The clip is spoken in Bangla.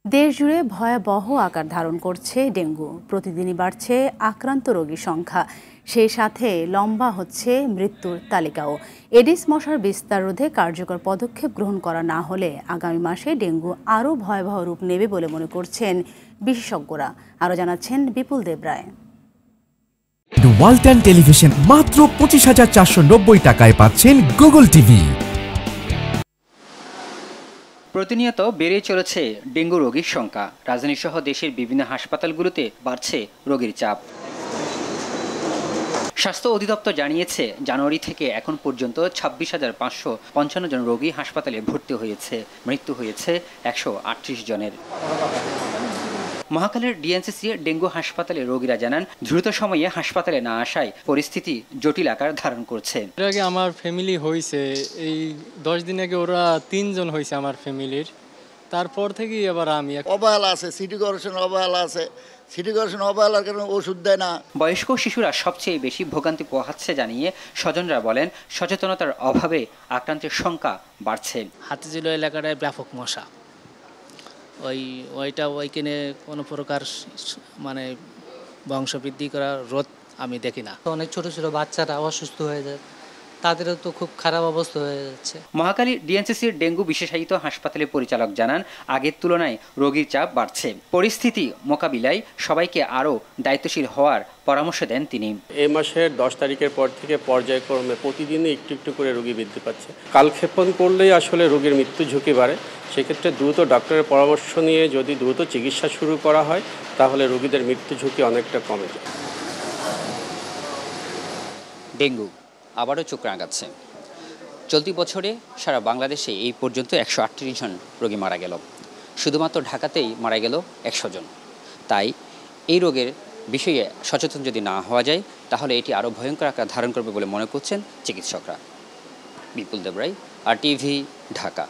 দেশজুড়ে ভয়াবহ আকার ধারণ করছে ডেঙ্গু। প্রতিদিনই বাড়ছে আক্রান্ত রোগীর সংখ্যা, সেই সাথে লম্বা হচ্ছে মৃত্যুর তালিকাও। এডিস মশার বিস্তার রোধে কার্যকর পদক্ষেপ গ্রহণ করা না হলে আগামী মাসে ডেঙ্গু আরও ভয়াবহ রূপ নেবে বলে মনে করছেন বিশেষজ্ঞরা। আরও জানাচ্ছেন বিপুল দেবরায়। ওয়ালটন টেলিভিশন মাত্র 25,490 টাকায় পাচ্ছেন গুগল টিভি। প্রতিনিয়ত বেড়ে চলেছে ডেঙ্গু রোগীর সংখ্যা। রাজধানীসহ দেশের বিভিন্ন হাসপাতালগুলোতে বাড়ছে রোগীর চাপ। স্বাস্থ্য অধিদপ্তর জানিয়েছে, জানুয়ারি থেকে এখন পর্যন্ত 26,555 জন রোগী হাসপাতালে ভর্তি হয়েছে। মৃত্যু হয়েছে 138 জনের। মহাখালীর ডিএনসিসি ডেঙ্গু হাসপাতালে রোগীরা জানান, দ্রুত সময়ে হাসপাতালে না আসায় পরিস্থিতি জটিল আকার ধারণ করছে। এর আগে আমার ফ্যামিলি হয়েছে, এই 10 দিন আগে ওরা 3 জন হয়েছে আমার ফ্যামিলির। তারপর থেকেই এবার আমি অবহেলা আছে, সিটি কর্পোরেশন অবহেলা আছে, সিটি কর্পোরেশন অবহেলার কারণে ওষুধ দেয় না। বয়স্ক শিশুরা সবচেয়ে বেশি ভোগান্তি পোহাচ্ছে জানিয়ে স্বজনরা বলেন, সচেতনতার অভাবে আক্রান্তের সংখ্যা বাড়ছে। হাতিঝিল এলাকায় ব্যাপক মশা, ওইখানে কোনো প্রকার মানে বংশবৃদ্ধি করার রোধ আমি দেখি না। অনেক ছোট ছোট বাচ্চারা অসুস্থ হয়ে যায়, তাদেরও তো খুব খারাপ অবস্থা হয়ে যাচ্ছে। মহাখালী ডিএনসিসির ডেঙ্গু বিশেষায়িত হাসপাতালের পরিচালক জানান, আগের তুলনায় রোগীর চাপ বাড়ছে। পরিস্থিতি মোকাবিলায় সবাইকে আরও দায়িত্বশীল হওয়ার পরামর্শ দেন তিনি। এই মাসের 10 তারিখের পর থেকে পর্যায়ক্রমে প্রতিদিনই একটু একটু করে রোগী বৃদ্ধি পাচ্ছে। কালক্ষেপণ করলেই আসলে রোগীর মৃত্যু ঝুঁকি বাড়ে। সেক্ষেত্রে দ্রুত ডক্টরের পরামর্শ নিয়ে যদি দ্রুত চিকিৎসা শুরু করা হয়, তাহলে রোগীদের মৃত্যু ঝুঁকি অনেকটা কমে যায়। ডেঙ্গু আবারও চোখ রাঙাচ্ছে। চলতি বছরে সারা বাংলাদেশে এই পর্যন্ত 138 জন রোগী মারা গেল। শুধুমাত্র ঢাকাতেই মারা গেল 100 জন। তাই এই রোগের বিষয়ে সচেতন যদি না হওয়া যায়, তাহলে এটি আরও ভয়ঙ্কর আকার ধারণ করবে বলে মনে করছেন চিকিৎসকরা। বিপুল দেবরায়, RTV, ঢাকা।